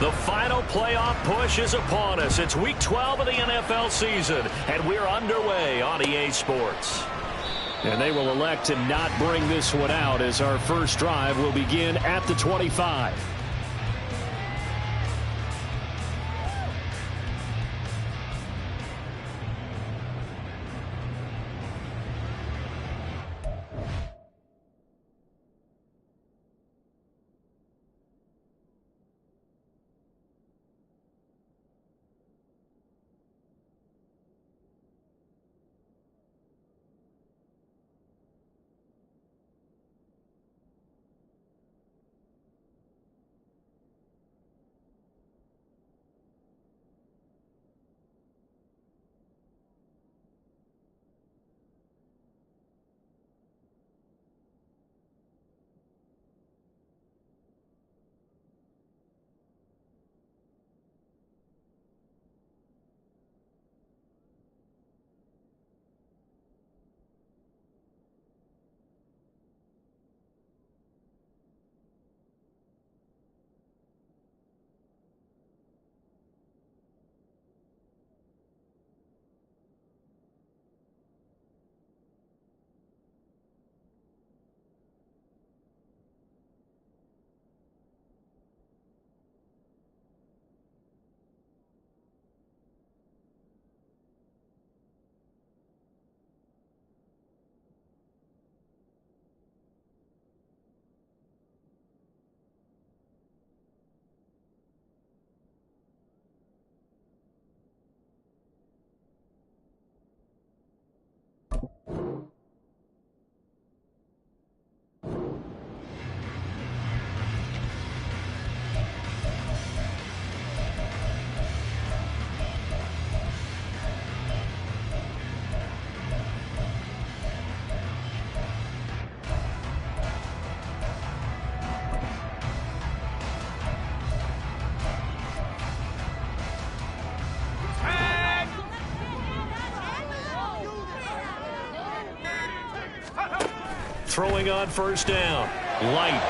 The final playoff push is upon us. It's Week 12 of the NFL season, and we're underway on EA Sports. And they will elect to not bring this one out as our first drive will begin at the 25. Throwing on first down. Light.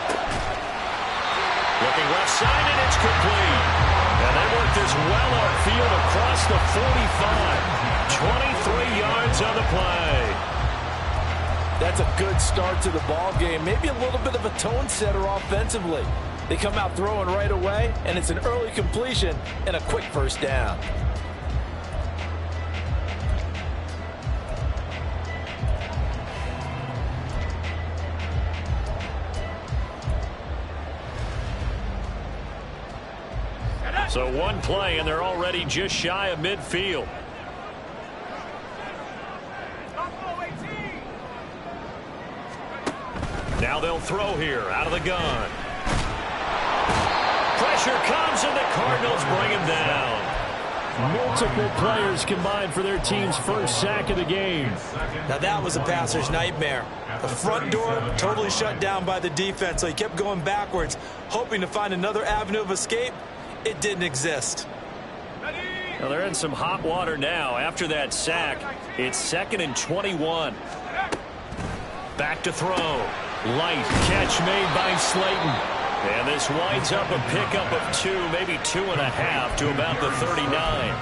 Looking left side, and it's complete. And they work this well outfield across the 45. 23 yards on the play. That's a good start to the ball game. Maybe a little bit of a tone setter offensively. They come out throwing right away, and it's an early completion and a quick first down. So one play, and they're already just shy of midfield. Now they'll throw here out of the gun. Pressure comes, and the Cardinals bring him down. Multiple players combined for their team's first sack of the game. Now that was a passer's nightmare. The front door totally shut down by the defense, so he kept going backwards, hoping to find another avenue of escape. It didn't exist. Well, they're in some hot water now. After that sack, it's 2nd and 21. Back to throw. Light catch made by Slayton. And this winds up a pickup of 2, maybe 2.5 to about the 39.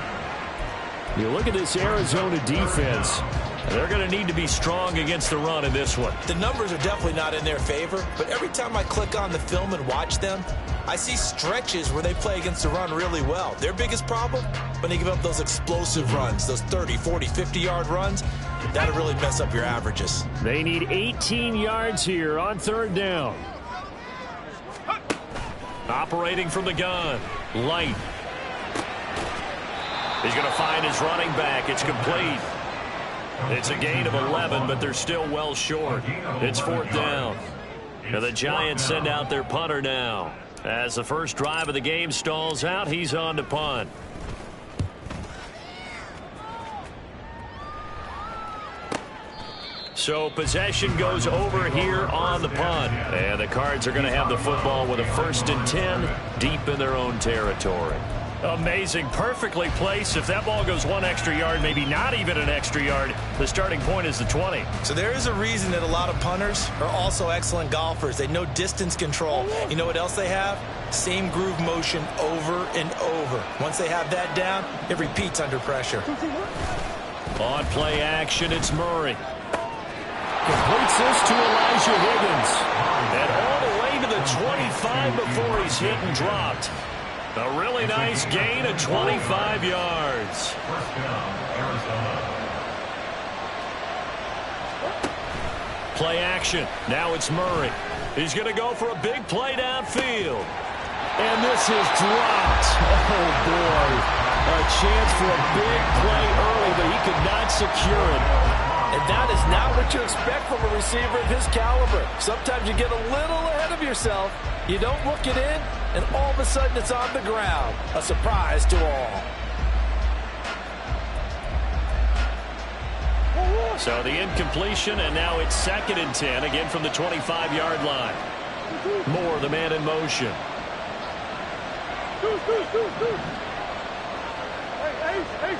You look at this Arizona defense. They're going to need to be strong against the run in this one. The numbers are definitely not in their favor, but every time I click on the film and watch them, I see stretches where they play against the run really well. Their biggest problem, when they give up those explosive runs, those 30, 40, 50-yard runs, that'll really mess up your averages. They need 18 yards here on 3rd down. Operating from the gun. Light. He's going to find his running back. It's complete. It's a gain of 11, but they're still well short. It's 4th down. Now the Giants send out their punter now. As the first drive of the game stalls out, he's on to punt. So possession goes over here on the punt. And the Cards are going to have the football with a 1st and 10 deep in their own territory. Amazing. Perfectly placed. If that ball goes one extra yard, maybe not even an extra yard, the starting point is the 20. So there is a reason that a lot of punters are also excellent golfers. They know distance control. You know what else they have? Same groove motion over and over. Once they have that down, it repeats under pressure. On play action, it's Murray. Completes this to Elijah Higgins. And all the way to the 25 before he's hit and dropped. A really nice gain of 25 yards. Play action. Now it's Murray. He's going to go for a big play downfield. And this is dropped. Oh, boy. A chance for a big play early, but he could not secure it. And that is not what you expect from a receiver of his caliber. Sometimes you get a little ahead of yourself. You don't look it in, and all of a sudden it's on the ground. A surprise to all. So the incompletion, and now it's 2nd and 10, again from the 25-yard line. Moore, the man in motion. Hey.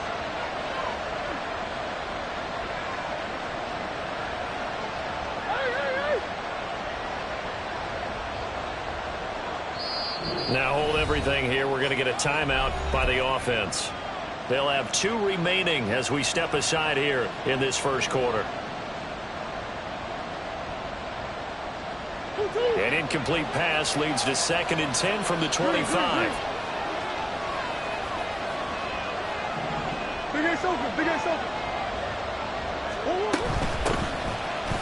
Now hold everything here. We're going to get a timeout by the offense. They'll have 2 remaining as we step aside here in this first quarter. An incomplete pass leads to 2nd and 10 from the 25. Big ass open.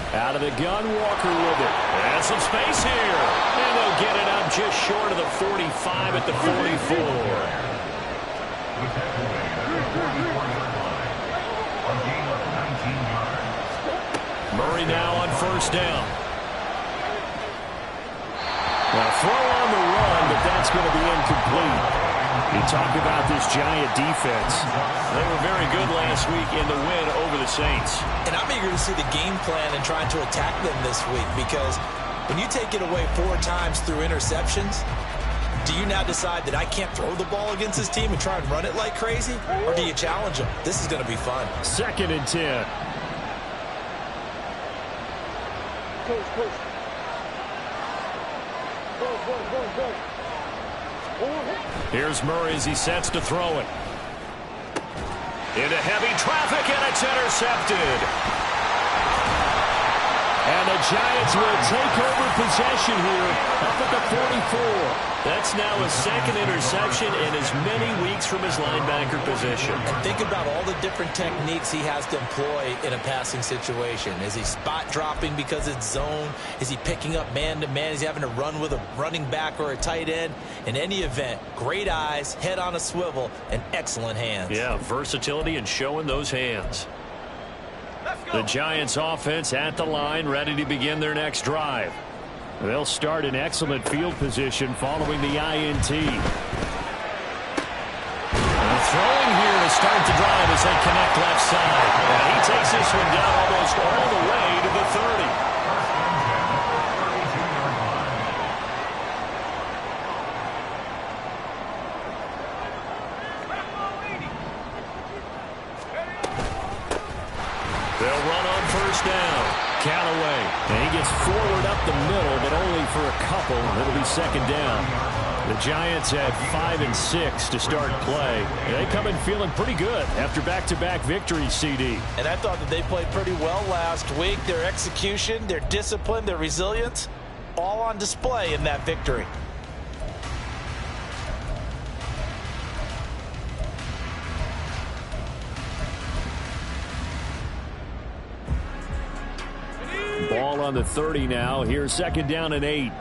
Out of the gun, Walker with it. And some space here. And they'll get it up just short of the 45 at the 44. Murray now on 1st down. Now throw on the run, but that's going to be incomplete. You talk about this Giant defense. They were very good last week in the win over the Saints. And I'm eager to see the game plan and trying to attack them this week, because when you take it away 4 times through interceptions, do you now decide that I can't throw the ball against this team and try and run it like crazy? Or do you challenge them? This is going to be fun. 2nd and 10. Close. Go. Here's Murray as he sets to throw it. Into heavy traffic, and it's intercepted. And the Giants will take over possession here up at the 44. That's now his 2nd interception in as many weeks from his linebacker position. And think about all the different techniques he has to employ in a passing situation. Is he spot dropping because it's zone? Is he picking up man-to-man? Is he having to run with a running back or a tight end? In any event, great eyes, head on a swivel, and excellent hands. Yeah, versatility and showing those hands. The Giants offense at the line, ready to begin their next drive. They'll start in excellent field position following the INT. And throwing here to start the drive as they connect left side. And he takes this one down almost all the way to the 30. They'll run on 1st down. Callaway. And he gets forward up the middle, but only for a couple. It'll be 2nd down. The Giants had 5 and 6 to start play. They come in feeling pretty good after back-to-back victories, CD. And I thought that they played pretty well last week. Their execution, their discipline, their resilience, all on display in that victory. Ball on the 30 now. Here's 2nd down and 8.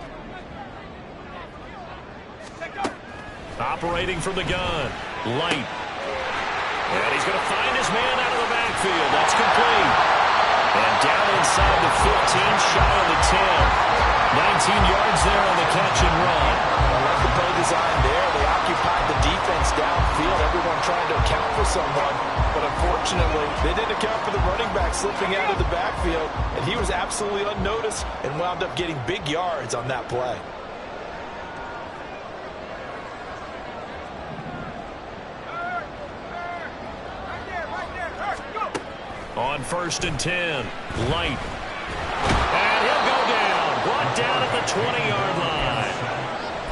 Operating from the gun. Light. And he's going to find his man out of the backfield. That's complete. And down inside the 15, shy of the 10. 19 yards there on the catch and run. I like the play design there. They occupied the defense downfield. Everyone trying to account for someone. But unfortunately, they didn't account for the running back slipping out of the backfield. And he was absolutely unnoticed and wound up getting big yards on that play. 1st and 10. Light. And he'll go down. Brought down at the 20-yard line.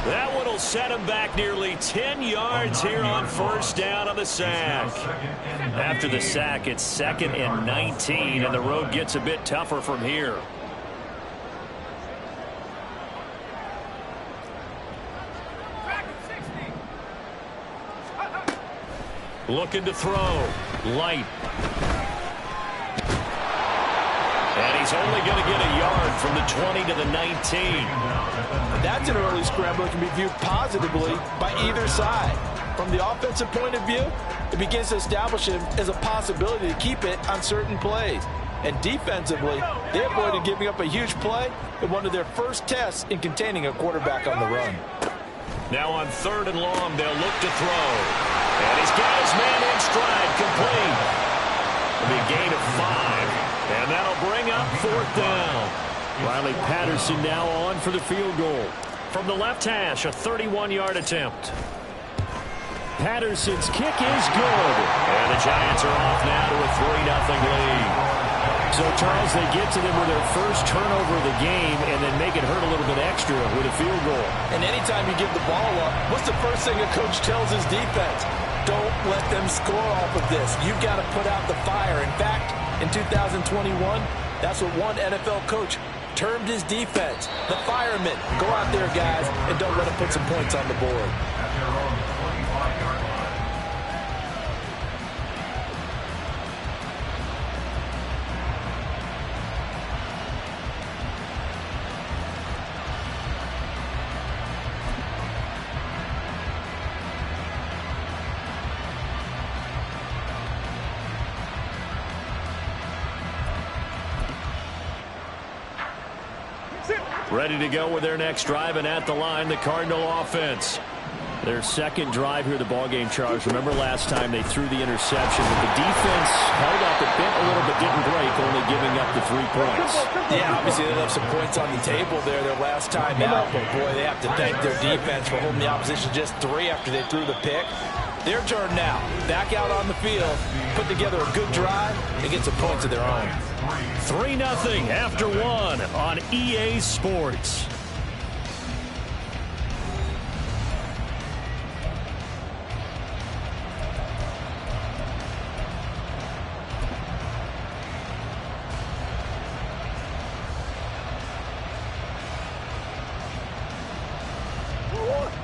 That one will set him back nearly 10 yards here on 1st down on the sack. After the sack, it's 2nd and 19, and the road gets a bit tougher from here. Looking to throw. Light. And he's only going to get a yard from the 20 to the 19. That's an early scramble that can be viewed positively by either side. From the offensive point of view, it begins to establish him as a possibility to keep it on certain plays. And defensively, they avoided giving up a huge play in one of their first tests in containing a quarterback on the run. Now on 3rd and long, they'll look to throw. And he's got his man in stride, complete. It'll be a gain of 5. And that'll bring up 4th down. Riley Patterson now on for the field goal. From the left hash, a 31-yard attempt. Patterson's kick is good. And the Giants are off now to a 3-0 lead. So, Charles, they get to them with their first turnover of the game and then make it hurt a little bit extra with a field goal. And anytime you give the ball up, what's the first thing a coach tells his defense? Don't let them score off of this. You've got to put out the fire. In fact, in 2021, that's what one NFL coach termed his defense. The firemen. Go out there, guys, and don't let them put some points on the board. Ready to go with their next drive, and at the line, the Cardinal offense. Their second drive here, the ballgame, Charles. Remember last time they threw the interception, but the defense held up, it bent a little but didn't break, only giving up the 3 points. Yeah, obviously they left some points on the table there their last time out, but boy, they have to thank their defense for holding the opposition just 3 after they threw the pick. Their turn now. Back out on the field, put together a good drive, and get some points of their own. 3-0 after 1 on EA Sports.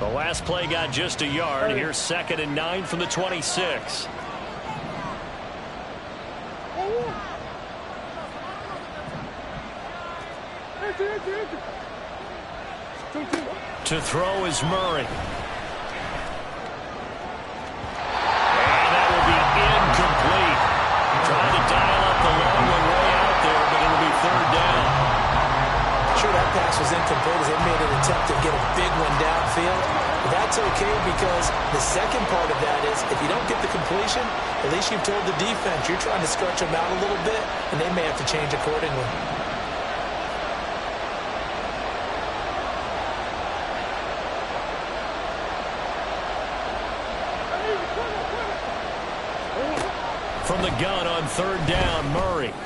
The last play got just a yard. Here's 2nd and 9 from the 26. To throw is Murray. And that will be incomplete. Trying to dial up the long one way out there, but it'll be 3rd down. Sure, that pass was incomplete as they made an attempt to get a big one downfield. But that's okay because the second part of that is if you don't get the completion, at least you've told the defense you're trying to stretch them out a little bit, and they may have to change accordingly. From the gun on 3rd down, Murray. It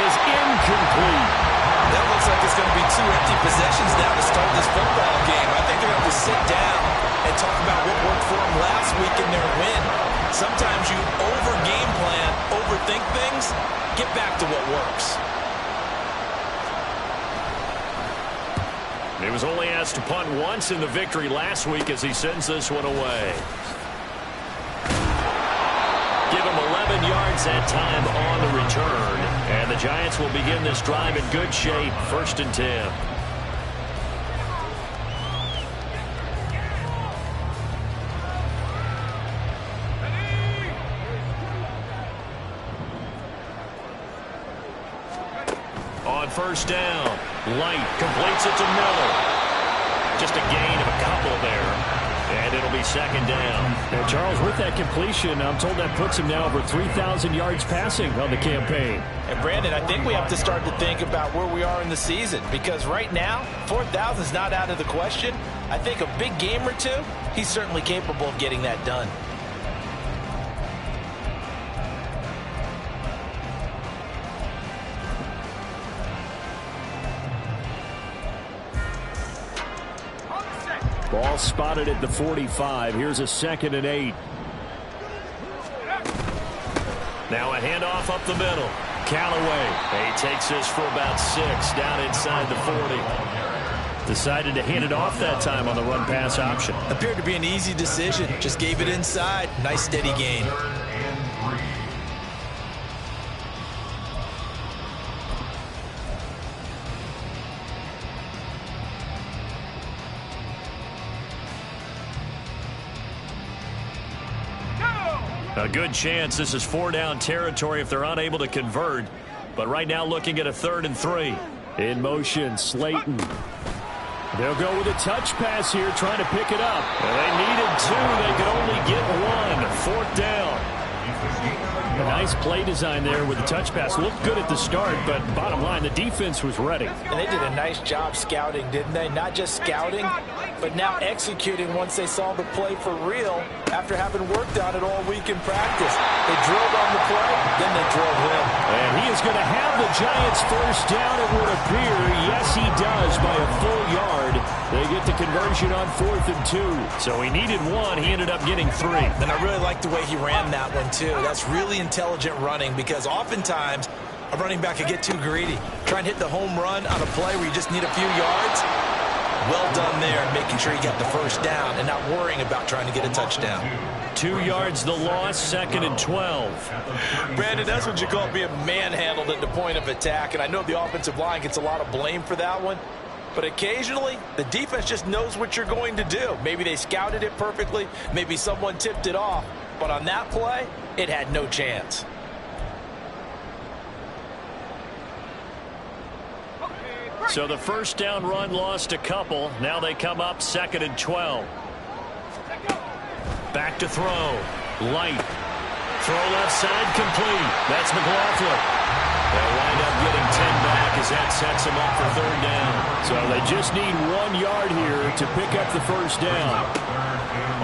is incomplete. That looks like it's going to be 2 empty possessions now to start this football game. I think they're going to have to sit down and talk about what worked for them last week in their win. Sometimes you over-game plan, overthink things, get back to what works. He was only asked to punt once in the victory last week as he sends this one away. Give him 11 yards that time on the return. And the Giants will begin this drive in good shape. 1st and 10. On 1st down, Light completes it to Miller. Just a gain of a couple there. And it'll be 2nd down. Now, Charles, with that completion, I'm told that puts him now over 3,000 yards passing on the campaign. And, Brandon, I think we have to start to think about where we are in the season because right now, 4,000 is not out of the question. I think a big game or two, he's certainly capable of getting that done. Ball spotted at the 45. Here's a 2nd and 8. Now a handoff up the middle. Callaway. He takes this for about 6 down inside the 40. Decided to hand it off that time on the run-pass option. Appeared to be an easy decision. Just gave it inside. Nice steady gain. A good chance this is 4-down territory if they're unable to convert. But right now looking at a 3rd and 3. In motion, Slayton. They'll go with a touch pass here, trying to pick it up. Well, they needed 2. They could only get 1. 4th down. A nice play design there with the touch pass. Looked good at the start, but bottom line, the defense was ready. And they did a nice job scouting, didn't they? Not just scouting, but now executing once they saw the play for real after having worked on it all week in practice. They drilled on the play, then they drilled him. And he is going to have the Giants first down, it would appear. Yes, he does, by a full yard. They get the conversion on 4th and 2. So he needed 1. He ended up getting 3. And I really like the way he ran that one, too. That's really intelligent running because oftentimes a running back could get too greedy. Try and hit the home run on a play where you just need a few yards. Well done there, making sure you got the first down and not worrying about trying to get a touchdown. 2 yards the loss, 2nd and 12. Brandon, that's what you call being manhandled at the point of attack. And I know the offensive line gets a lot of blame for that one. But occasionally, the defense just knows what you're going to do. Maybe they scouted it perfectly. Maybe someone tipped it off. But on that play, it had no chance. So the first down run lost a couple. Now they come up 2nd and 12. Back to throw. Light. Throw left side complete. That's McLaughlin. They'll wind up getting 10 back as that sets them up for 3rd down. So they just need 1 yard here to pick up the first down.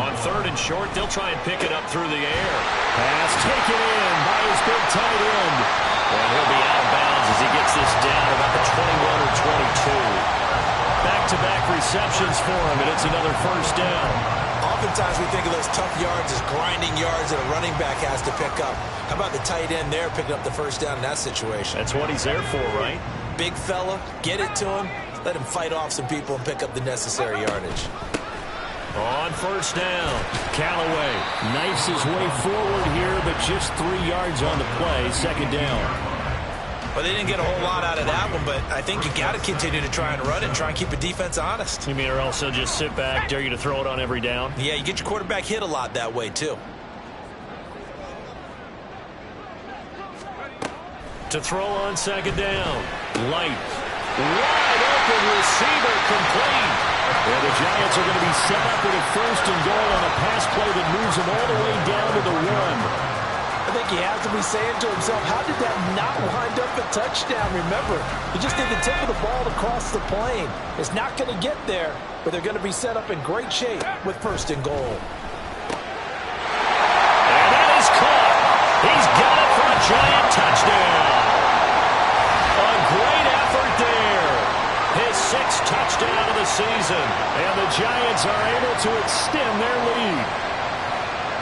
On 3rd and short, they'll try and pick it up through the air. Pass taken in by his big tight end. And he'll be out of bounds as he gets this down about the 21 or 22. Back-to-back receptions for him, and it's another first down. Oftentimes we think of those tough yards as grinding yards that a running back has to pick up. How about the tight end there picking up the first down in that situation? That's what he's there for, right? Big fella, get it to him, let him fight off some people and pick up the necessary yardage. On first down, Callaway knifes his way forward here, but just 3 yards on the play, 2nd down. Well, they didn't get a whole lot out of that one, but I think you got to continue to try and run it and try and keep a defense honest. You mean or else they'll just sit back, dare you to throw it on every down? Yeah, you get your quarterback hit a lot that way, too. To throw on 2nd down, Light. Wide open receiver complete. And the Giants are going to be set up with a 1st and goal on a pass play that moves them all the way down to the 1. I think he has to be saying to himself, how did that not wind up a touchdown? Remember, he just did the tip of the ball across the plane. It's not going to get there, but they're going to be set up in great shape with 1st and goal. And that is caught. He's got it for a Giant touchdown. A great effort there. His 6th touchdown of the season. And the Giants are able to extend their lead.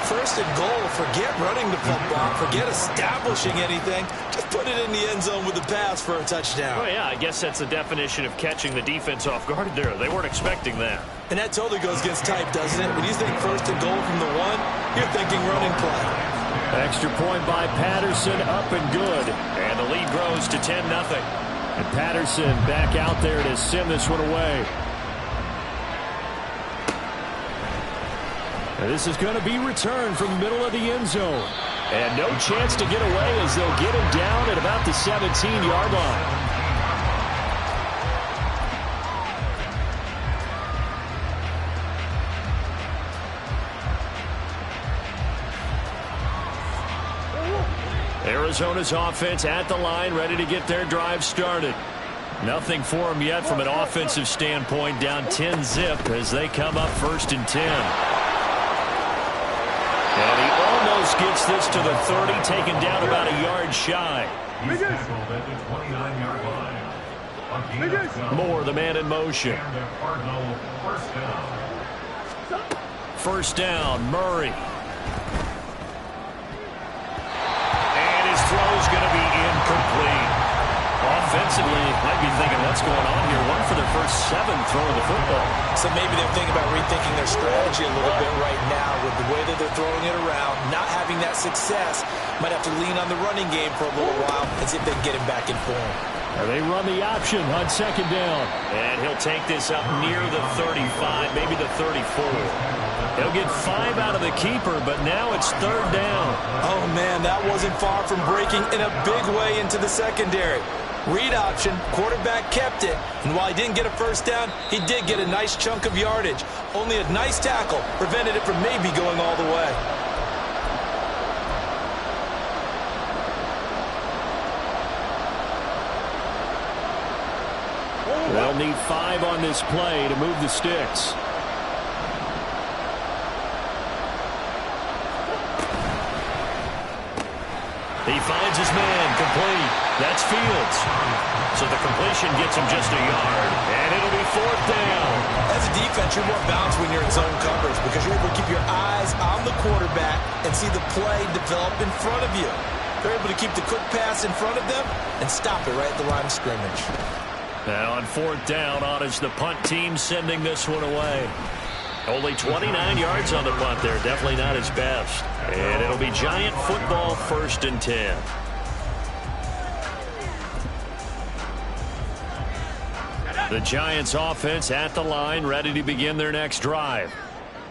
1st and goal, forget running the football, forget establishing anything. Just put it in the end zone with the pass for a touchdown. Oh, yeah, I guess that's the definition of catching the defense off guard there. They weren't expecting that. And that totally goes against type, doesn't it? When you think 1st and goal from the 1, you're thinking running play. Extra point by Patterson, up and good. And the lead grows to 10-0. And Patterson back out there to send this one away. And this is going to be returned from the middle of the end zone. And no chance to get away as they'll get him down at about the 17-yard line. Arizona's offense at the line, ready to get their drive started. Nothing for them yet from an offensive standpoint, down 10-zip as they come up 1st and 10. And he almost gets this to the 30, taken down about a yard shy. Moore, the man in motion. first down. Murray. And his throw is going to be incomplete. Offensively, might be thinking, what's going on here? One for their first 7 throwing the football. So maybe they're thinking about rethinking their strategy a little bit right now with the way that they're throwing it around, not having that success. Might have to lean on the running game for a little while and see if they can get him back in form. They run the option on second down. And he'll take this up near the 35, maybe the 34. He'll get 5 out of the keeper, but now it's third down. Oh, man, that wasn't far from breaking in a big way into the secondary. Read option, quarterback kept it, and while he didn't get a first down, he did get a nice chunk of yardage. Only a nice tackle prevented it from maybe going all the way. They'll need 5 on this play to move the sticks. He finds his man, complete. That's Fields. So the completion gets him just a yard, and it'll be fourth down. As a defense, you're more balanced when you're in zone coverage because you're able to keep your eyes on the quarterback and see the play develop in front of you. They're able to keep the quick pass in front of them and stop it right at the line of scrimmage. Now on fourth down, on is the punt team sending this one away. Only 29 yards on the punt there. Definitely not his best. And it'll be Giant football, 1st and 10. The Giants offense at the line, ready to begin their next drive.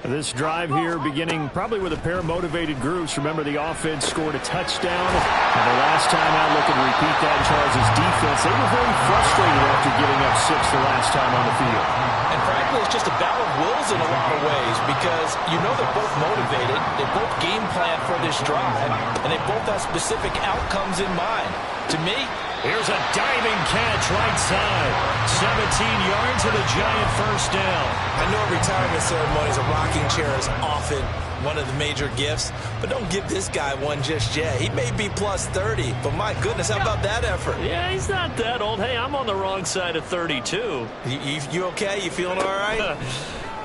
This drive here beginning probably with a pair of motivated groups. Remember, the offense scored a touchdown. And the last time out, looking to repeat that in Charles' defense. They were very frustrated after giving up 6 the last time on the field. And frankly, it's just a battle of wills in a lot of ways because you know they're both motivated. They both game plan for this drive, and they both have specific outcomes in mind. To me, here's a diving catch right side. 17 yards and a Giant first down. I know retirement ceremonies, a rocking chair is often one of the major gifts, but don't give this guy one just yet. He may be plus 30, but my goodness, how about that effort? Yeah, he's not that old. Hey, I'm on the wrong side of 32. You okay? You feeling all right?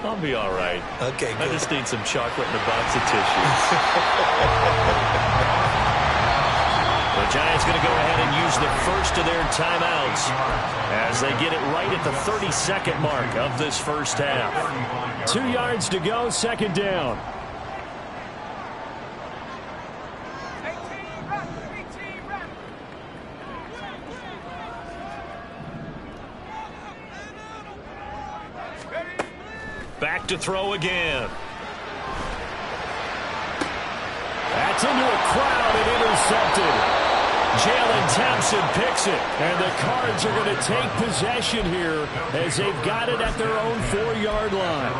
I'll be all right. Okay, good. I just need some chocolate and a box of tissues. The Giants going to go ahead and use the first of their timeouts as they get it right at the 32nd mark of this first half. 2 yards to go, second down. Back to throw again. That's into a crowd and intercepted. Jalen Thompson picks it, and the Cards are going to take possession here as they've got it at their own 4-yard line.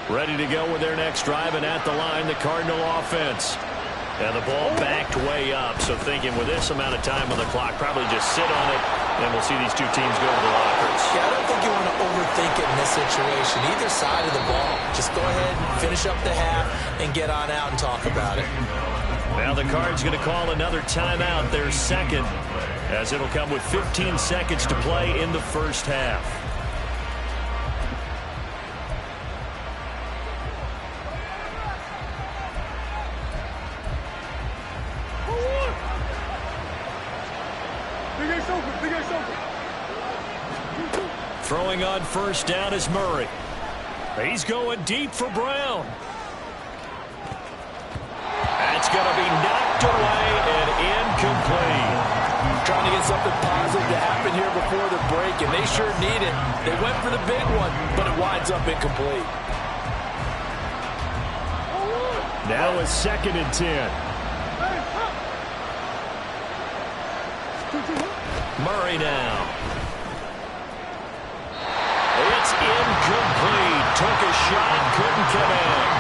Ready to go with their next drive, and at the line, the Cardinal offense. And the ball backed way up, so thinking with this amount of time on the clock, probably just sit on it, and we'll see these two teams go to the lockers. Yeah, I don't think you want to overthink it in this situation. Either side of the ball. Just go ahead, finish up the half, and get on out and talk about it. Now the Cards going to call another timeout, their second, as it'll come with 15 seconds to play in the first half. Throwing on first down is Murray. He's going deep for Brown. That's going to be knocked away and incomplete. Trying to get something positive to happen here before the break, and they sure need it. They went for the big one, but it winds up incomplete. Now a 2nd and 10. Murray now. It's incomplete. Took a shot, couldn't connect.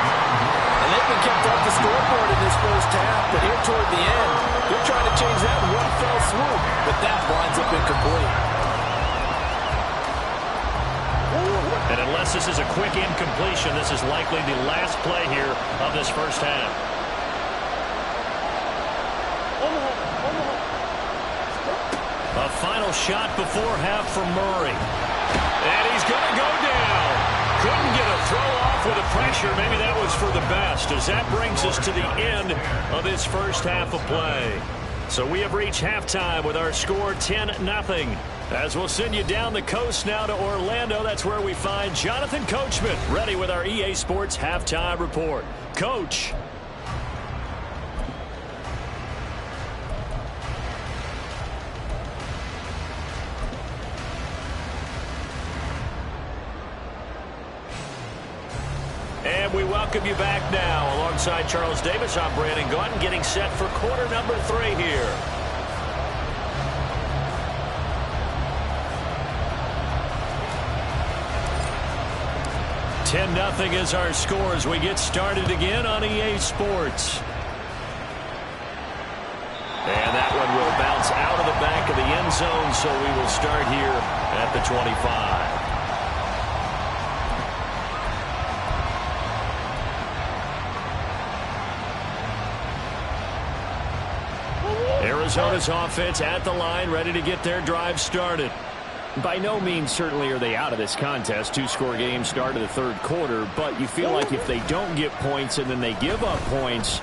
And they've been kept off the scoreboard in this first half, but here toward the end, they're trying to change that in one fell swoop, but that winds up incomplete. And unless this is a quick incompletion, this is likely the last play here of this first half. final shot before half from Murray. And he's going to go down. Couldn't get a throw off with the pressure. Maybe that was for the best, as that brings us to the end of this first half of play. So we have reached halftime with our score 10-0. As we'll send you down the coast now to Orlando, that's where we find Jonathan Coachman ready with our EA Sports halftime report. Coach. And we welcome you back now. Alongside Charles Davis, I'm Brandon Gaudin, getting set for quarter number 3 here. $10-0 is our score as we get started again on EA Sports. And that one will bounce out of the back of the end zone, so we will start here at the 25. Arizona's offense at the line, ready to get their drive started. By no means certainly are they out of this contest. 2-score game start of the third quarter, but you feel like if they don't get points and then they give up points,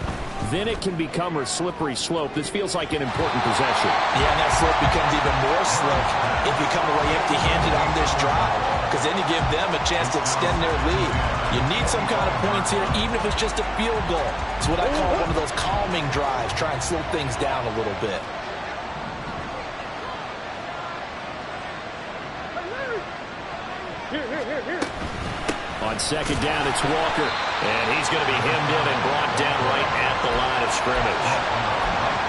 then it can become a slippery slope. This feels like an important possession. Yeah, and that slope becomes even more slick if you come away empty-handed on this drive, because then you give them a chance to extend their lead. You need some kind of points here, even if it's just a field goal. It's what I call one of those calming drives, try and slow things down a little bit. Here. On second down, it's Walker. And he's going to be hemmed in and brought down right at the line of scrimmage.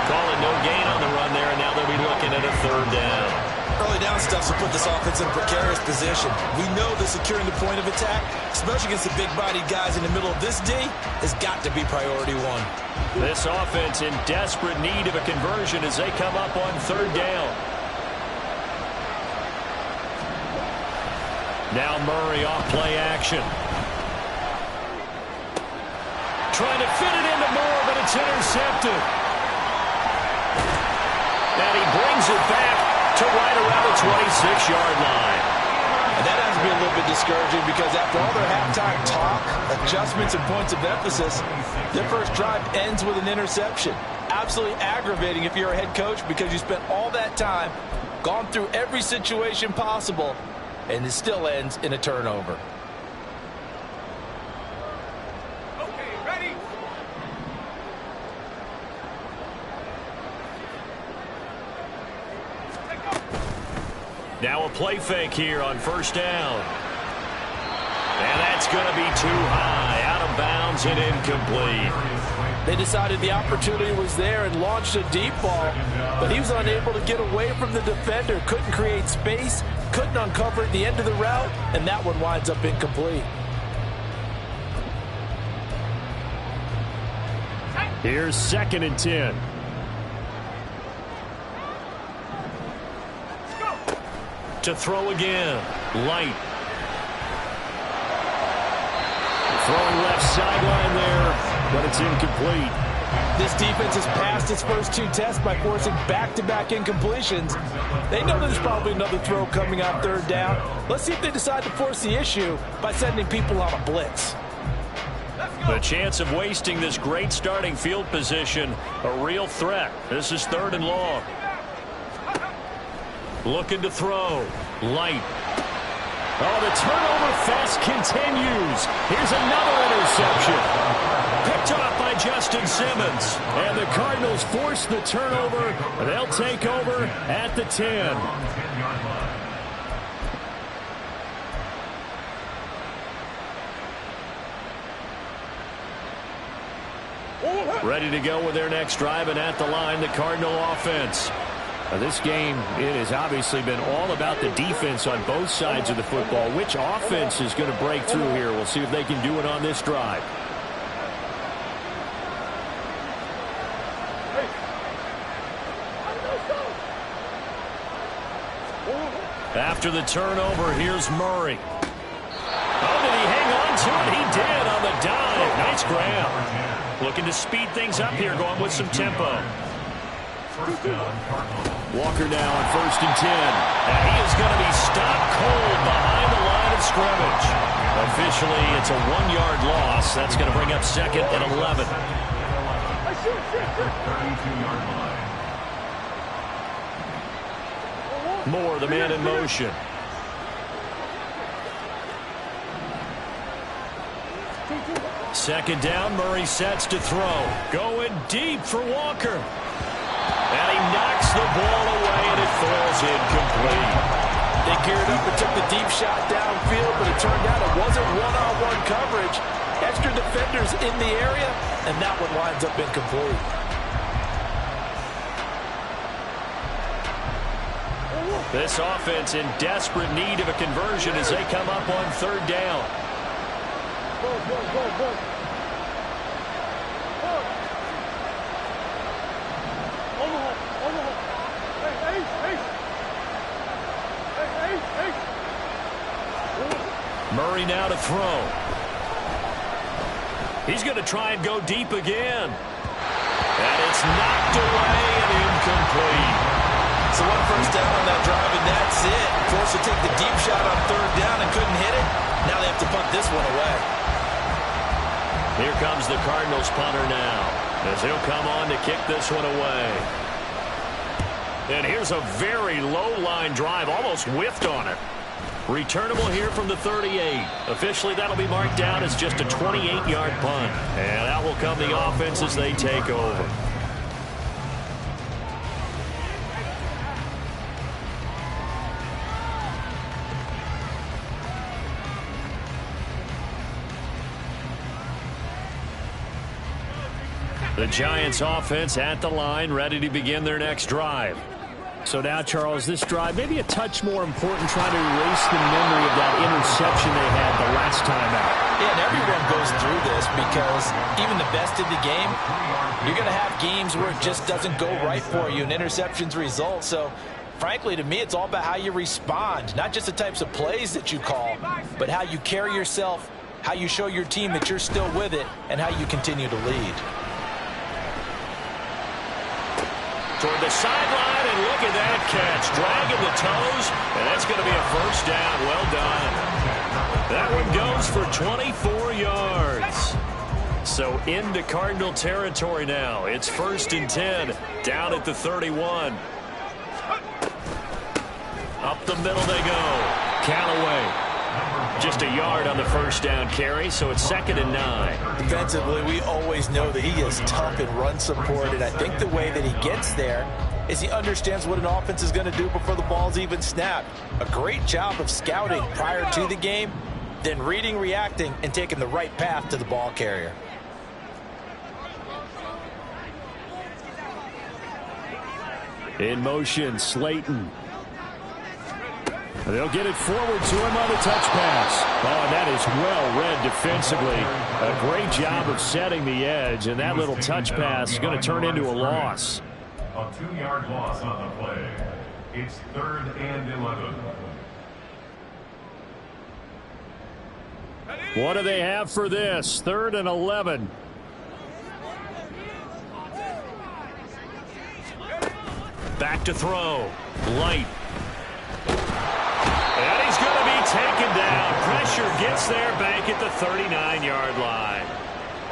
Calling no gain on the run there, and now they'll be looking at a third down. Early down stuff will put this offense in a precarious position. We know that securing the point of attack, especially against the big-bodied guys in the middle of this D, has got to be priority one. This offense in desperate need of a conversion as they come up on third down. Now Murray off play action. Trying to fit it into Moore, but it's intercepted. And he brings it back to right around the 26-yard line. And that has to be a little bit discouraging because after all their halftime talk, adjustments, and points of emphasis, their first drive ends with an interception. Absolutely aggravating if you're a head coach because you spent all that time, gone through every situation possible, and it still ends in a turnover. Okay, ready? Now a play fake here on first down. And that's going to be too high, out of bounds and incomplete. They decided the opportunity was there and launched a deep ball, but he was unable to get away from the defender, couldn't create space, couldn't uncover at the end of the route, and that one winds up incomplete. Here's 2nd and 10. To throw again, Light. Throwing left sideline there, but it's incomplete. This defense has passed its first 2 tests by forcing back-to-back incompletions. They know there's probably another throw coming on third down. Let's see if they decide to force the issue by sending people on a blitz. The chance of wasting this great starting field position, a real threat. This is 3rd and long. Looking to throw. Light. Oh, the turnover fest continues. Here's another interception. Picked off by Justin Simmons. And the Cardinals force the turnover. They'll take over at the 10. Ready to go with their next drive, and at the line, the Cardinal offense. Now, this game, it has obviously been all about the defense on both sides of the football. Which offense is going to break through here? We'll see if they can do it on this drive. After the turnover, here's Murray. Oh, did he hang on to it? He did on the dive. Nice grab. Looking to speed things up here, going with some tempo. Walker now on 1st and 10. And he is going to be stopped cold behind the line of scrimmage. Officially, it's a 1-yard loss. That's going to bring up 2nd and 11. Moore, the man in motion. Second down, Murray sets to throw. Going deep for Walker. And he knocks the ball away, and it falls incomplete. They geared up and took the deep shot downfield, but it turned out it wasn't one-on-one coverage. Extra defenders in the area, and that one winds up incomplete. This offense in desperate need of a conversion as they come up on 3rd down. Murray now to throw. He's going to try and go deep again. And it's knocked away and incomplete. So 1 first down on that drive, and that's it. Forced to take the deep shot on 3rd down and couldn't hit it. Now they have to punt this one away. Here comes the Cardinals punter now, as he'll come on to kick this one away. And here's a very low-line drive, almost whiffed on it. Returnable here from the 38. Officially, that'll be marked down as just a 28-yard punt. And out will come the offense as they take over. The Giants offense at the line, ready to begin their next drive. So now, Charles, this drive maybe a touch more important, trying to erase the memory of that interception they had the last time out. Yeah, and everyone goes through this because even the best in the game, you're going to have games where it just doesn't go right for you and interceptions result. So, frankly, to me, it's all about how you respond, not just the types of plays that you call, but how you carry yourself, how you show your team that you're still with it, and how you continue to lead. Toward the sideline, and look at that catch. Dragging the toes, and that's going to be a first down. Well done. That one goes for 24 yards. So into Cardinal territory now. It's 1st and 10, down at the 31. Up the middle they go. Callaway. Just a yard on the first down carry, so it's 2nd and 9. Defensively, we always know that he is tough in run support, and I think the way that he gets there is he understands what an offense is going to do before the ball's even snapped. A great job of scouting prior to the game, then reading, reacting, and taking the right path to the ball carrier. In motion, Slayton. They'll get it forward to him on the touch pass. Oh, and that is well read defensively. A great job of setting the edge, and that little touch pass is going to turn into a loss. A 2-yard loss on the play. It's 3rd and 11. What do they have for this? 3rd and 11. Back to throw. Light. And he's going to be taken down. Pressure gets there back at the 39-yard line.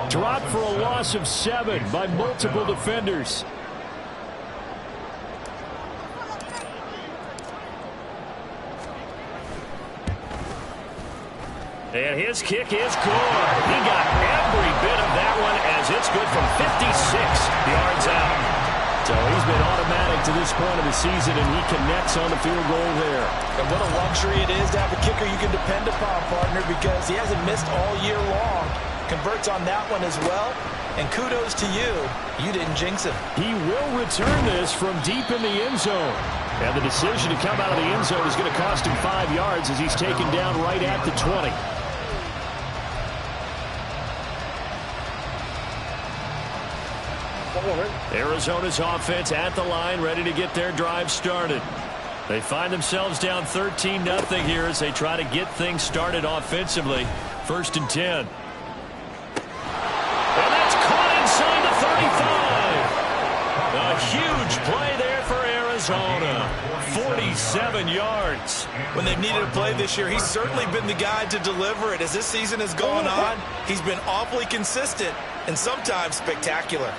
Dropped for a loss of 7 by multiple defenders. And his kick is good. He got every bit of that one as it's good from 56 yards out. So he's been automatic to this point of the season, and he connects on the field goal there. And what a luxury it is to have a kicker you can depend upon, partner, because he hasn't missed all year long. Converts on that one as well. And kudos to you. You didn't jinx him. He will return this from deep in the end zone. And the decision to come out of the end zone is going to cost him 5 yards as he's taken down right at the 20. Arizona's offense at the line, ready to get their drive started. They find themselves down 13-0 here as they try to get things started offensively. 1st and 10. And that's caught inside the 35. A huge Huge play there for Arizona. 47 yards. When they've needed a play this year, he's certainly been the guy to deliver it. As this season has gone on, he's been awfully consistent and sometimes spectacular.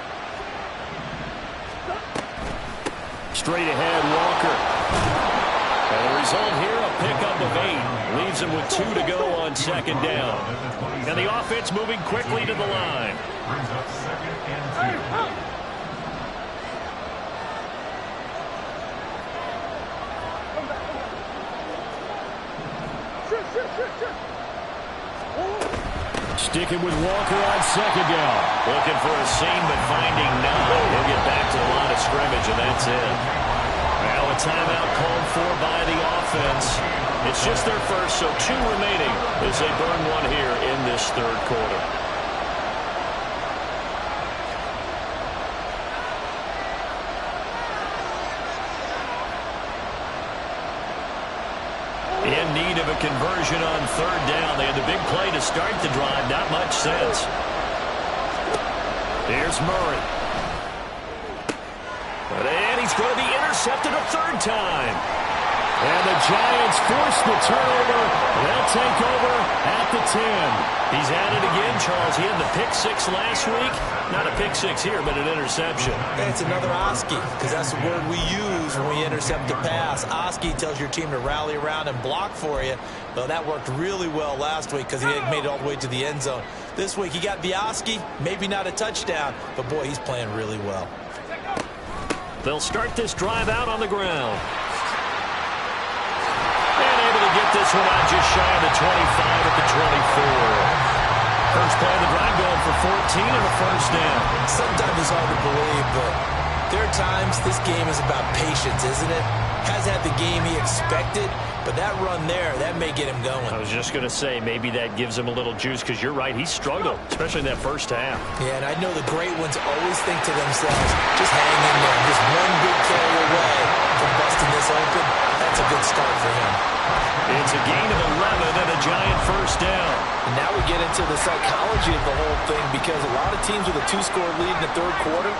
Straight ahead, Walker. And the result here, a pickup of 8. Leaves him with 2 to go on second down. And the offense moving quickly to the line. Brings up 2nd and 2. Sticking with Walker on second down. Looking for a seam, but finding none. He'll get back to the line of scrimmage, and that's it. Now a timeout called for by the offense. It's just their first, so 2 remaining as they burn one here in this third quarter. In need of a conversion on third down. They had the big play to start the drive. Not much sense. Here's Murray. And he's going to be intercepted a third time. And the Giants force the turnover. They'll take over at the 10. He's at it again, Charles. He had the pick 6 last week. Not a pick 6 here, but an interception. And it's another Oski, because that's the word we use when we intercept the pass. Oski tells your team to rally around and block for you. Well, that worked really well last week because he had made it all the way to the end zone. This week he got the Oski, maybe not a touchdown, but boy, he's playing really well. They'll start this drive out on the ground. And able to get this one out just shy of the 25 at the 24. First play of the drive going for 14 and a first down. Sometimes it's hard to believe, but there are times this game is about patience, isn't it? Has had the game he expected, but that run there, that may get him going. I was just going to say, maybe that gives him a little juice, because you're right, he struggled, especially in that first half. Yeah, and I know the great ones always think to themselves, just hang in there, just one big carry away from busting this open. That's a good start for him. It's a gain of 11 and a Giant first down. And now we get into the psychology of the whole thing, because a lot of teams with a 2-score lead in the third quarter,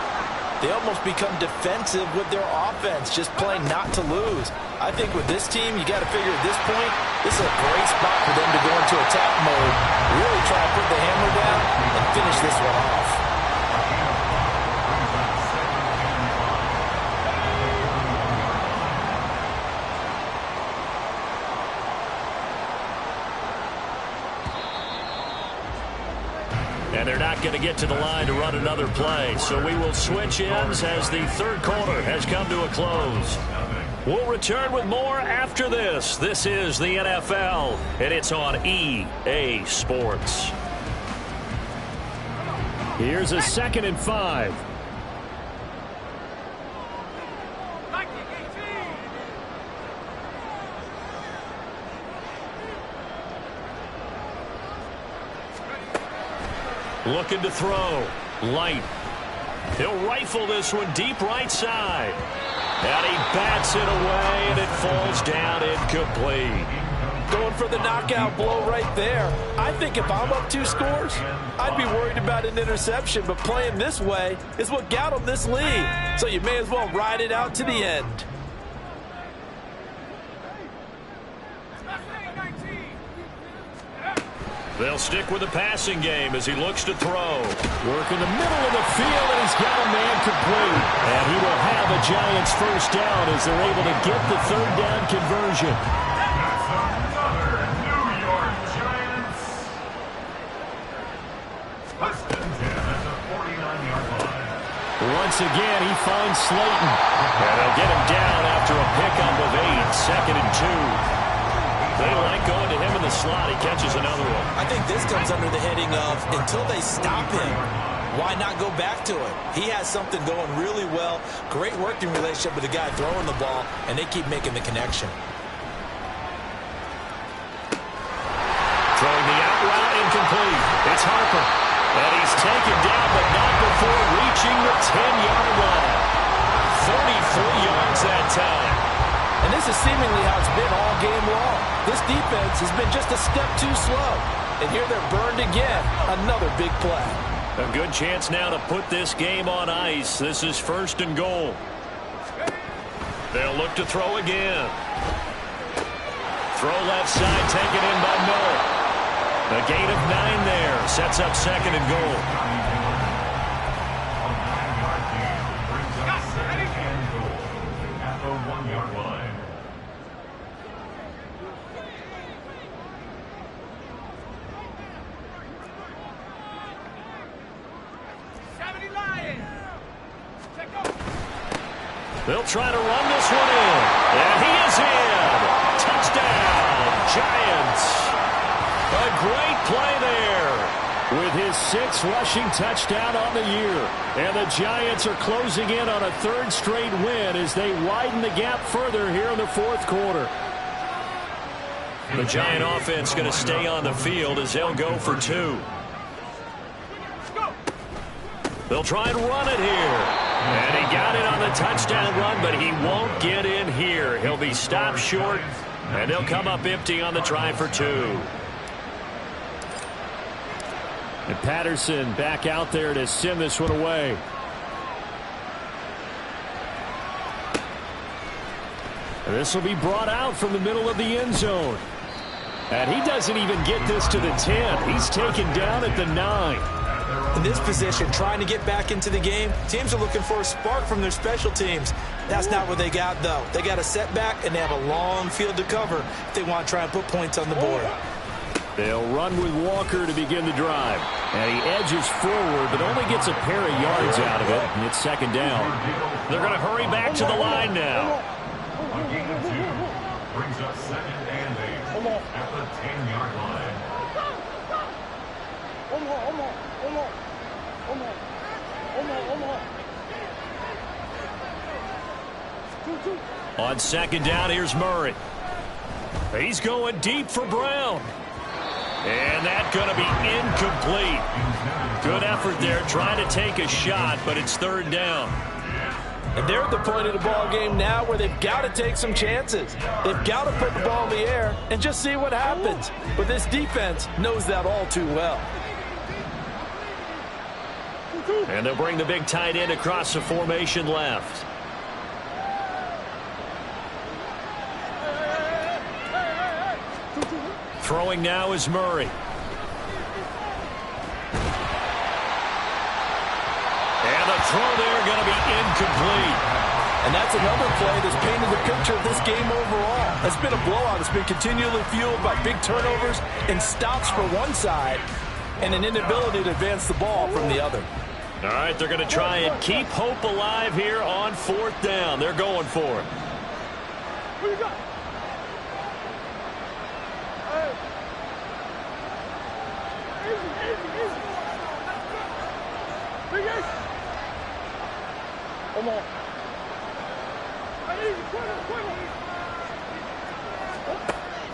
they almost become defensive with their offense, just playing not to lose. I think with this team, you got to figure at this point, this is a great spot for them to go into attack mode, really try to put the hammer down and finish this one off. And they're not going to get to the line to run another play. So we will switch ends as the third quarter has come to a close. We'll return with more after this. This is the NFL, and it's on EA Sports. Here's a 2nd and 5. Looking to throw. Light. He'll rifle this one deep right side. And he bats it away, and it falls down incomplete. Going for the knockout blow right there. I think if I'm up 2 scores, I'd be worried about an interception, but playing this way is what got him this lead. So you may as well ride it out to the end. They'll stick with the passing game as he looks to throw. Work in the middle of the field, and he's got a man complete. And he will have a Giants first down as they're able to get the third down conversion. That's another New York Giants. First and 10 at the 49-yard line. Once again, he finds Slayton. And they'll get him down after a pickup of 8. 2nd and 2. They like going to him in the slot. He catches another one. I think this comes under the heading of, until they stop him, why not go back to it? He has something going really well. Great working relationship with the guy throwing the ball, and they keep making the connection. Throwing the out route incomplete. It's Harper. And he's taken down, but not before reaching the 10-yard line. 33 yards that time. And this is seemingly how it's been all game long. This defense has been just a step too slow. And here they're burned again. Another big play. A good chance now to put this game on ice. This is 1st and goal. They'll look to throw again. Throw left side, taken in by Miller. A gain of 9 there. Sets up second and goal. At the 1-yard line. They'll try to run this one in. And he is in. Touchdown, Giants. A great play there. With his 6th rushing touchdown on the year. And the Giants are closing in on a 3rd straight win as they widen the gap further here in the 4th quarter. The Giant offense going to stay on the field as they'll go for 2. They'll try and run it here. And he got it on the touchdown run, but he won't get in here. He'll be stopped short, and they'll come up empty on the try for 2. And Patterson back out there to send this one away. And this will be brought out from the middle of the end zone. And he doesn't even get this to the 10. He's taken down at the 9. In this position, trying to get back into the game, teams are looking for a spark from their special teams. That's not what they got, though. They got a setback, and they have a long field to cover if they want to try and put points on the board. They'll run with Walker to begin the drive. And he edges forward, but only gets a pair of yards out of it, and it's second down. They're going to hurry back to the line now. A gain of 2 brings up 2nd and 8 at the 10-yard line. On second down, here's Murray. He's going deep for Brown. And that's going to be incomplete. Good effort there trying to take a shot, but it's 3rd down. And they're at the point of the ball game now where they've got to take some chances. They've got to put the ball in the air and just see what happens. But this defense knows that all too well. And they'll bring the big tight end across the formation left. Throwing now is Murray. And the throw there going to be incomplete. And that's another play that's painted the picture of this game overall. It's been a blowout. It's been continually fueled by big turnovers and stops for one side and an inability to advance the ball from the other. All right, they're going to try and keep hope alive here on 4th down. They're going for it. Who you got?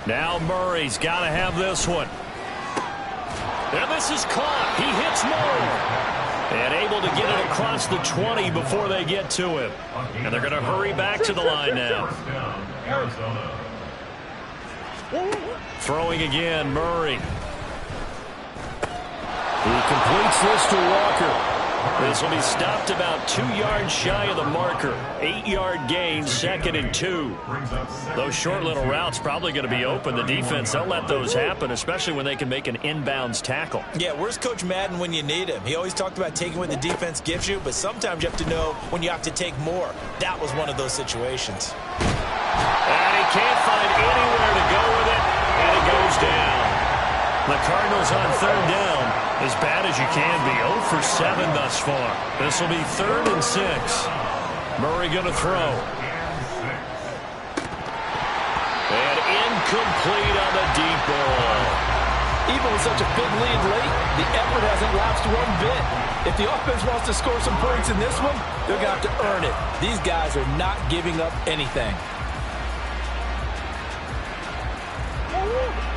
Now Murray's got to have this one. And this is caught. He hits Moore. And able to get it across the 20 before they get to him. And they're going to hurry back to the line now. Throwing again, Murray. He completes this to Walker. This will be stopped about 2 yards shy of the marker. 8-yard gain, 2nd and 2. Those short little routes probably going to be open. The defense, they'll let those happen, especially when they can make an inbounds tackle. Yeah, where's Coach Madden when you need him? He always talked about taking what the defense gives you, but sometimes you have to know when you have to take more. That was one of those situations. And he can't find anywhere to go with it, and it goes down. The Cardinals on 3rd down, as bad as you can be, 0 for 7 thus far. This will be 3rd and 6. Murray going to throw. And incomplete on the deep ball. Even with such a big lead late, the effort hasn't lapsed one bit. If the offense wants to score some points in this one, they're going to have to earn it. These guys are not giving up anything.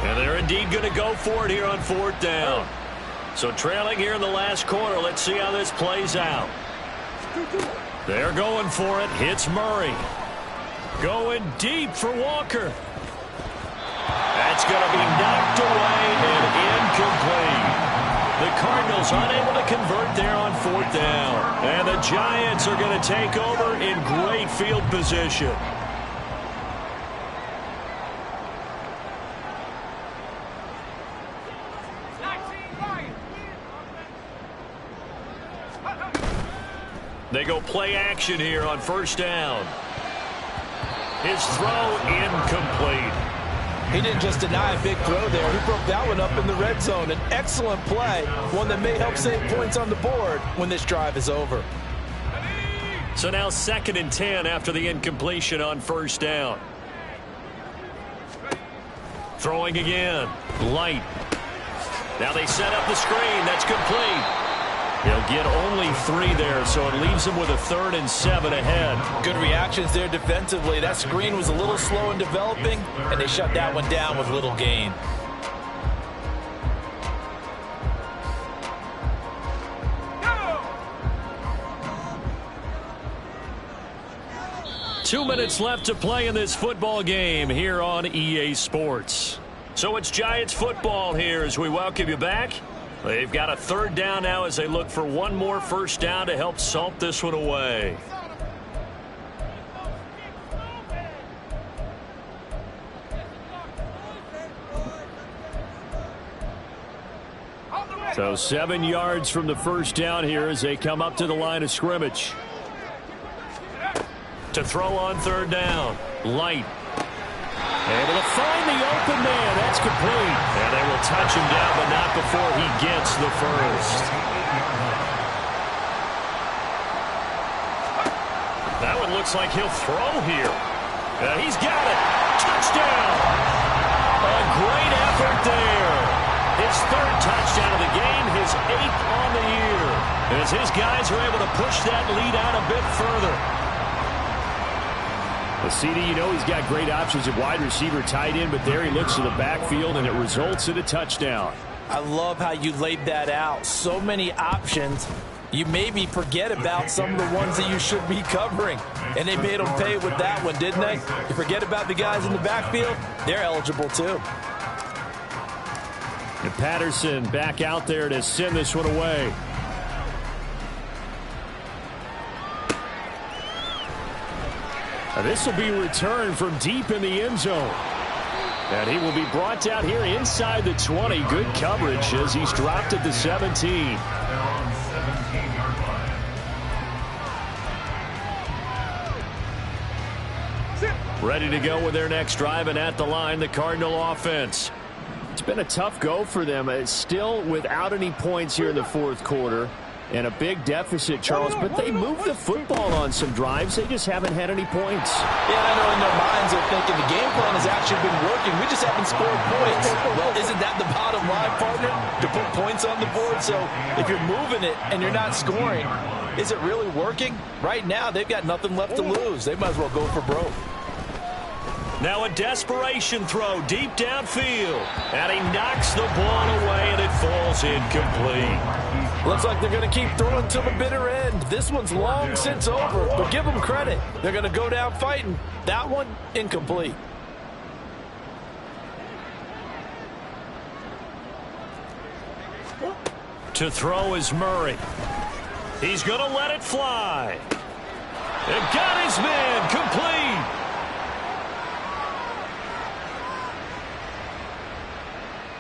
And they're indeed going to go for it here on 4th down. So trailing here in the last quarter. Let's see how this plays out. They're going for it. Hits Murray. Going deep for Walker. That's going to be knocked away and incomplete. The Cardinals unable to convert there on 4th down. And the Giants are going to take over in great field position. They go play action here on 1st down. His throw incomplete. He didn't just deny a big throw there. He broke that one up in the red zone. An excellent play, one that may help save points on the board when this drive is over. So now 2nd and 10 after the incompletion on 1st down. Throwing again. Light. Now they set up the screen. That's complete. He'll get only 3 there, so it leaves him with a 3rd and 7 ahead. Good reactions there defensively. That screen was a little slow in developing, and they shut that one down with little gain. Go! 2 minutes left to play in this football game here on EA Sports. So it's Giants football here as we welcome you back. They've got a 3rd down now as they look for one more 1st down to help salt this one away. So 7 yards from the 1st down here as they come up to the line of scrimmage. To throw on 3rd down. Light. Able to find the open man. That's complete. And they will touch him down, but not before he gets the 1st. That one looks like he'll throw here. He's got it. Touchdown. A great effort there. His 3rd touchdown of the game, his 8th on the year. As his guys are able to push that lead out a bit further. Well, CD, you know he's got great options at wide receiver, tight end, but there he looks to the backfield, and it results in a touchdown. I love how you laid that out. So many options. You maybe forget about some of the ones that you should be covering. And they made them pay with that one, didn't they? You forget about the guys in the backfield, they're eligible too. And Patterson back out there to send this one away. This will be returned from deep in the end zone. And he will be brought down here inside the 20. Good coverage as he's dropped at the 17. Ready to go with their next drive, and at the line, the Cardinal offense. It's been a tough go for them. It's still without any points here in the 4th quarter. And a big deficit, Charles, but they moved the football on some drives. They just haven't had any points. Yeah, I know in their minds they're thinking the game plan has actually been working. We just haven't scored points. Well, isn't that the bottom line, partner? To put points on the board? So if you're moving it and you're not scoring, is it really working? Right now, they've got nothing left to lose. They might as well go for broke. Now a desperation throw deep downfield. And he knocks the ball away, and it falls incomplete. Looks like they're going to keep throwing to the bitter end. This one's long since over, but give them credit. They're going to go down fighting. That one, incomplete. To throw is Murray. He's going to let it fly. It got his man complete.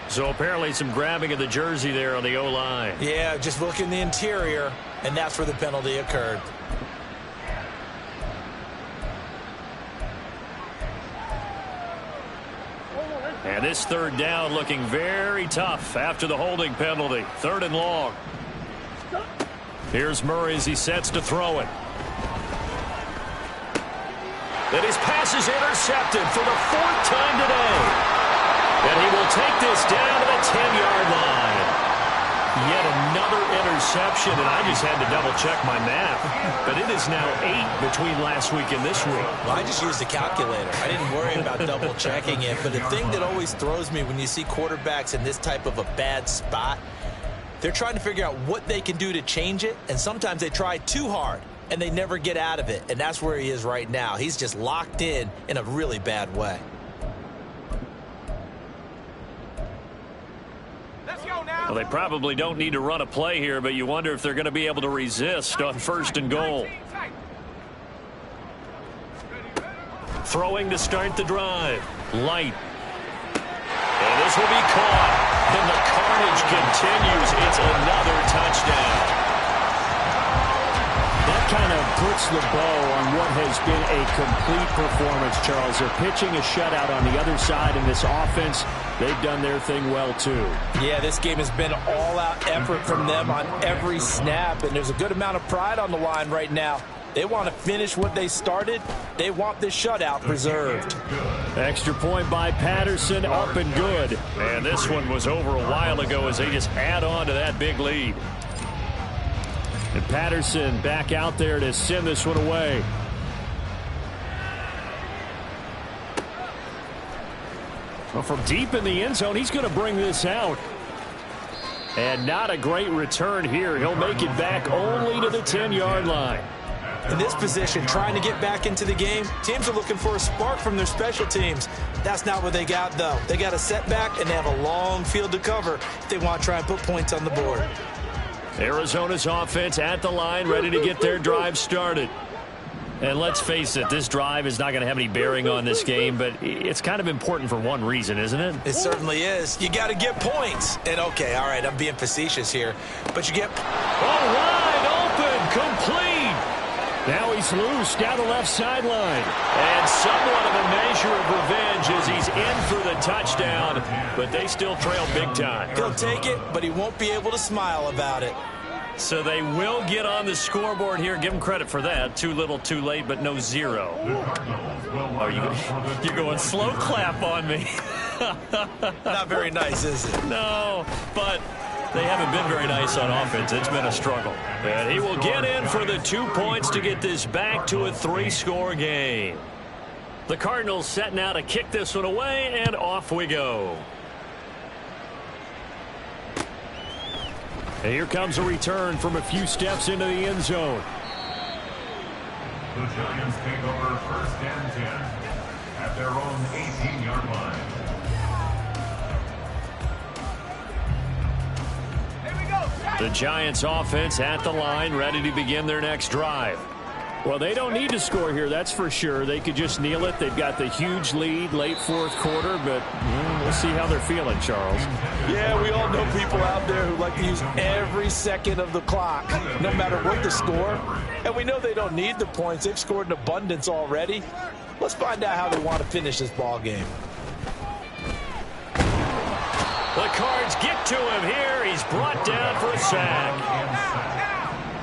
So apparently some grabbing of the jersey there on the O-line. Yeah, just look in the interior, and that's where the penalty occurred. And this 3rd down looking very tough after the holding penalty. 3rd and long. Here's Murray as he sets to throw it. And his pass is intercepted for the 4th time today. And he will take this down to the 10-yard line. Yet another interception, and I just had to double-check my math. But it is now 8 between last week and this week. Well, I just used a calculator. I didn't worry about double-checking it. But the thing that always throws me when you see quarterbacks in this type of a bad spot, they're trying to figure out what they can do to change it, and sometimes they try too hard, and they never get out of it. And that's where he is right now. He's just locked in a really bad way. Well, they probably don't need to run a play here, but you wonder if they're going to be able to resist on 1st and goal. Throwing to start the drive. Light. And this will be caught. And the carnage continues. It's another touchdown. That kind of puts the bow on what has been a complete performance, Charles. They're pitching a shutout on the other side in this offense. They've done their thing well, too. Yeah, this game has been all-out effort from them on every snap, and there's a good amount of pride on the line right now. They want to finish what they started. They want this shutout preserved. Extra point by Patterson, up and good. And this one was over a while ago as they just add on to that big lead. And Patterson back out there to send this one away. Well, from deep in the end zone, he's going to bring this out. And not a great return here. He'll make it back only to the 10-yard line. In this position, trying to get back into the game, teams are looking for a spark from their special teams. That's not what they got, though. They got a setback, and they have a long field to cover if they want to try and put points on the board. Arizona's offense at the line, ready to get their drive started. And let's face it, this drive is not going to have any bearing on this game, but it's kind of important for one reason, isn't it? It certainly is. You got to get points. And, okay, all right, I'm being facetious here, but you get... Oh, wide open, complete. Now he's loose down the left sideline. And somewhat of a measure of revenge as he's in for the touchdown, but they still trail big time. He'll take it, but he won't be able to smile about it. So they will get on the scoreboard here. Give them credit for that. Too little, too late, but no zero. Are you're going slow clap on me. Not very nice, is it? No, but they haven't been very nice on offense. It's been a struggle. And he will get in for the 2 points to get this back to a 3-score game. The Cardinals setting out to kick this one away, and off we go. And here comes a return from a few steps into the end zone. The Giants take over 1st and 10 at their own 18-yard line. The Giants offense at the line, ready to begin their next drive. Well, they don't need to score here, that's for sure. They could just kneel it. They've got the huge lead late 4th quarter, but we'll see how they're feeling, Charles. Yeah, we all know people out there who like to use every second of the clock, no matter what the score. And we know they don't need the points. They've scored in abundance already. Let's find out how they want to finish this ball game. The Cards get to him here. He's brought down for a sack.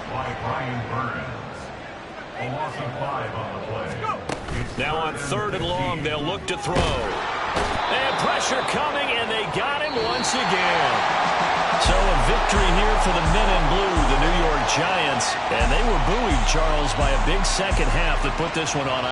By Brian Burns. A loss of 5 on the play. Now on 3rd and long, they'll look to throw. And pressure coming, and they got him once again. So a victory here for the men in blue, the New York Giants. And they were buoyed, Charles, by a big second half that put this one on.